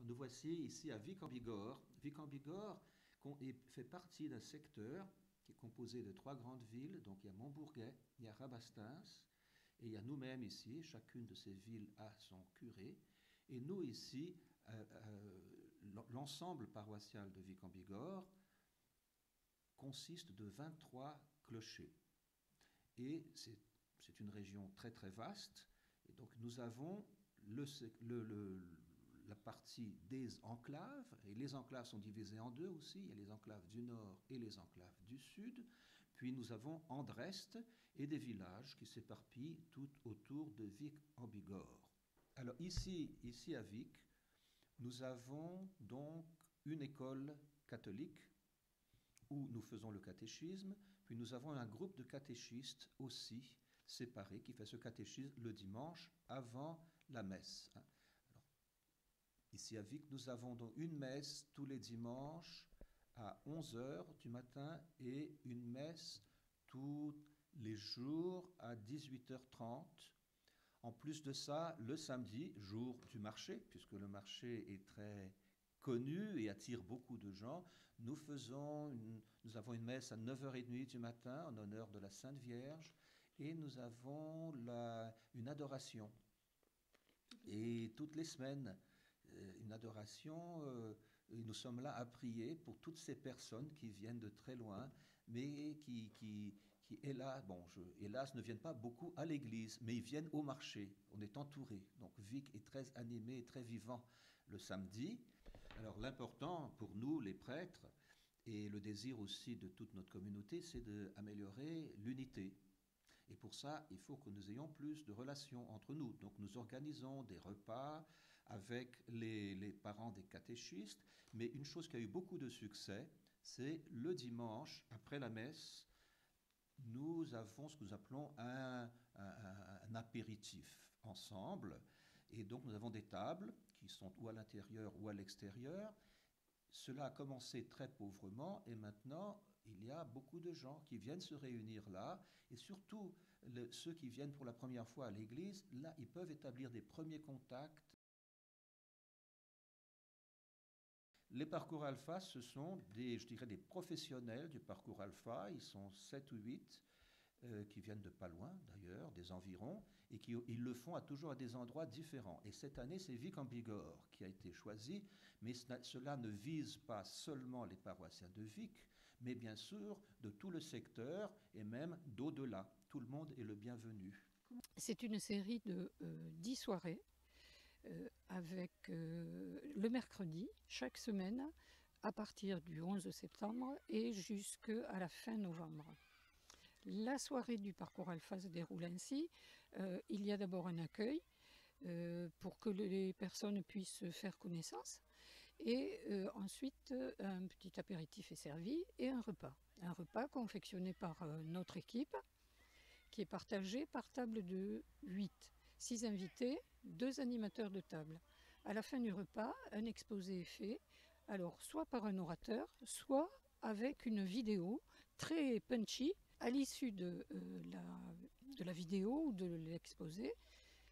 nous voici ici à Vic-en-Bigorre. Vic-en-Bigorre fait partie d'un secteur qui est composé de 3 grandes villes. Donc il y a Montbourguet, il y a Rabastens et il y a nous-mêmes ici. Chacune de ces villes a son curé. Et nous ici, l'ensemble paroissial de Vic-en-Bigorre consiste de 23 clochers. Et c'est une région très très vaste. Et donc nous avons la partie des enclaves, et les enclaves sont divisées en deux aussi, il y a les enclaves du nord et les enclaves du sud, puis nous avons Andrest et des villages qui s'éparpillent tout autour de Vic-en-Bigorre. Alors ici à Vic, nous avons donc une école catholique où nous faisons le catéchisme, puis nous avons un groupe de catéchistes aussi séparés qui fait ce catéchisme le dimanche avant la messe. Alors, ici à Vic, nous avons donc une messe tous les dimanches à 11 h du matin et une messe tous les jours à 18h30. En plus de ça, le samedi, jour du marché, puisque le marché est très connu et attire beaucoup de gens, nous avons une messe à 9h30 du matin en honneur de la Sainte Vierge et nous avons une adoration. Et toutes les semaines, une adoration, nous sommes là à prier pour toutes ces personnes qui viennent de très loin, mais qui hélas, ne viennent pas beaucoup à l'église, mais ils viennent au marché. On est entouré. Donc Vic est très animé et très vivant le samedi. Alors l'important pour nous, les prêtres, et le désir aussi de toute notre communauté, c'est d'améliorer l'unité. Et pour ça, il faut que nous ayons plus de relations entre nous. Donc nous organisons des repas avec les parents des catéchistes, mais une chose qui a eu beaucoup de succès, c'est le dimanche, après la messe, nous avons ce que nous appelons un apéritif ensemble. Et donc nous avons des tables qui sont ou à l'intérieur ou à l'extérieur. Cela a commencé très pauvrement et maintenant il y a beaucoup de gens qui viennent se réunir là. Et surtout ceux qui viennent pour la première fois à l'église, là ils peuvent établir des premiers contacts. Les parcours alpha, ce sont des professionnels du parcours alpha. Ils sont 7 ou 8 qui viennent de pas loin d'ailleurs, des environs, et ils le font toujours à des endroits différents. Et cette année, c'est Vic-en-Bigorre qui a été choisi, mais cela ne vise pas seulement les paroissiens de Vic, mais bien sûr de tout le secteur et même d'au-delà. Tout le monde est le bienvenu. C'est une série de 10 soirées avec le mercredi, chaque semaine, à partir du 11 septembre et jusqu'à la fin novembre. La soirée du parcours alpha se déroule ainsi. Il y a d'abord un accueil pour que les personnes puissent faire connaissance. Et ensuite, un petit apéritif est servi et un repas. Un repas confectionné par notre équipe qui est partagé par table de 8. 6 invités, 2 animateurs de table. À la fin du repas, un exposé est fait, alors soit par un orateur, soit avec une vidéo très punchy. À l'issue de la vidéo ou de l'exposé,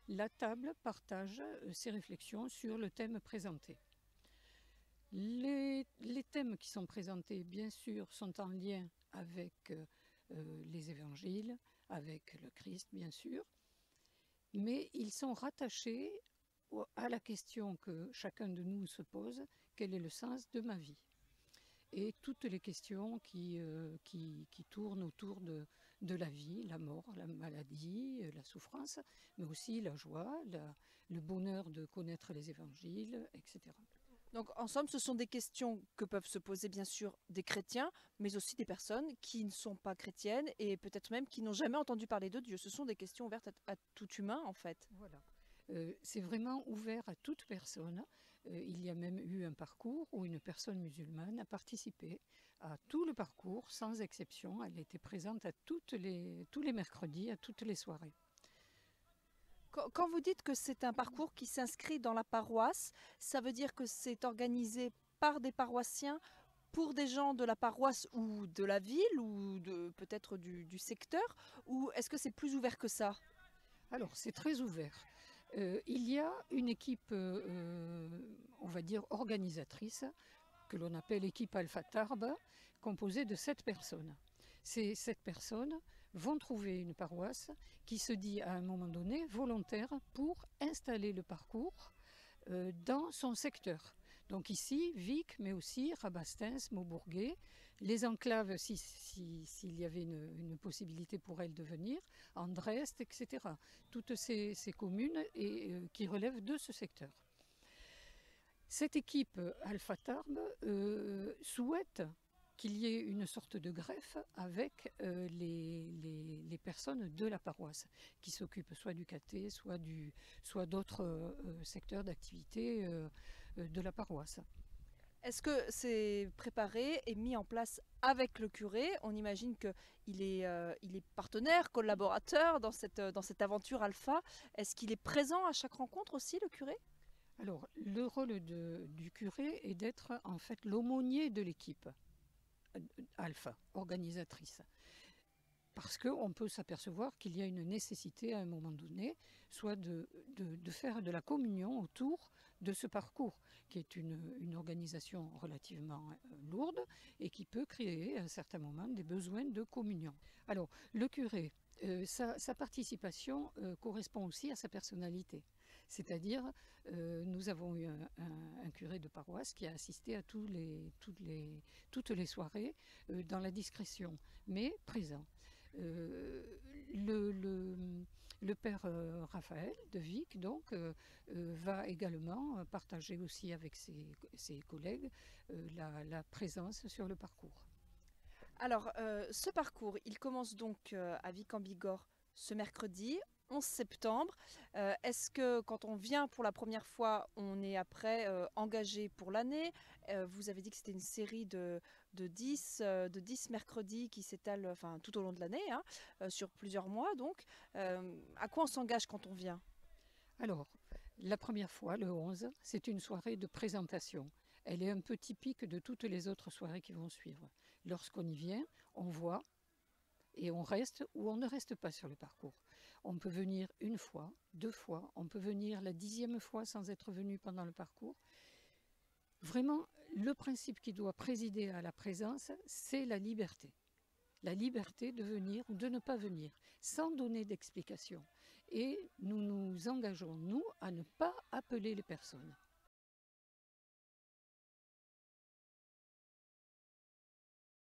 la table partage ses réflexions sur le thème présenté. Les thèmes qui sont présentés, bien sûr, sont en lien avec les évangiles, avec le Christ, bien sûr, mais ils sont rattachés à la question que chacun de nous se pose, quel est le sens de ma vie ? Et toutes les questions qui tournent autour de la vie, la mort, la maladie, la souffrance, mais aussi la joie, le bonheur de connaître les évangiles, etc. Donc en somme, ce sont des questions que peuvent se poser bien sûr des chrétiens, mais aussi des personnes qui ne sont pas chrétiennes et peut-être même qui n'ont jamais entendu parler de Dieu. Ce sont des questions ouvertes à tout humain en fait. Voilà. C'est vraiment ouvert à toute personne. Il y a même eu un parcours où une personne musulmane a participé à tout le parcours, sans exception. Elle était présente à tous les mercredis, à toutes les soirées. Quand vous dites que c'est un parcours qui s'inscrit dans la paroisse, ça veut dire que c'est organisé par des paroissiens pour des gens de la paroisse ou de la ville ou peut-être du secteur, ou est-ce que c'est plus ouvert que ça ? Alors, c'est très ouvert. Il y a une équipe, on va dire, organisatrice, que l'on appelle équipe Alpha Tarbes, composée de 7 personnes. Ces 7 personnes vont trouver une paroisse qui se dit à un moment donné volontaire pour installer le parcours dans son secteur. Donc ici, Vic, mais aussi Rabastens, Maubourguet, les enclaves, s'il y avait une possibilité pour elles de venir, Andrest, etc. Toutes ces communes qui relèvent de ce secteur. Cette équipe Alpha Tarbes souhaite qu'il y ait une sorte de greffe avec les personnes de la paroisse qui s'occupent soit du caté, soit d'autres secteurs d'activité de la paroisse. Est-ce que c'est préparé et mis en place avec le curé? On imagine qu'il est partenaire, collaborateur dans cette aventure alpha. Est-ce qu'il est présent à chaque rencontre aussi, le curé? Alors, le rôle du curé est d'être en fait l'aumônier de l'équipe alpha, organisatrice. Parce qu'on peut s'apercevoir qu'il y a une nécessité à un moment donné, soit de faire de la communion autour de ce parcours, qui est une organisation relativement lourde et qui peut créer à un certain moment des besoins de communion. Alors, le curé, sa participation correspond aussi à sa personnalité. C'est-à-dire, nous avons eu un curé de paroisse qui a assisté à toutes les soirées dans la discrétion, mais présent. Le père Raphaël de Vic donc, va également partager aussi avec ses collègues la présence sur le parcours. Alors, ce parcours, il commence donc à Vic-en-Bigorre ce mercredi 11 septembre. Est-ce que quand on vient pour la première fois, on est après engagé pour l'année? Vous avez dit que c'était une série de 10 mercredis qui s'étalent enfin, tout au long de l'année, hein, sur plusieurs mois. Donc, à quoi on s'engage quand on vient? Alors, la première fois, le 11, c'est une soirée de présentation. Elle est un peu typique de toutes les autres soirées qui vont suivre. Lorsqu'on y vient, on voit et on reste ou on ne reste pas sur le parcours. On peut venir une fois, 2 fois, on peut venir la 10e fois sans être venu pendant le parcours. Vraiment, le principe qui doit présider à la présence, c'est la liberté. La liberté de venir ou de ne pas venir, sans donner d'explication. Et nous nous engageons, nous, à ne pas appeler les personnes.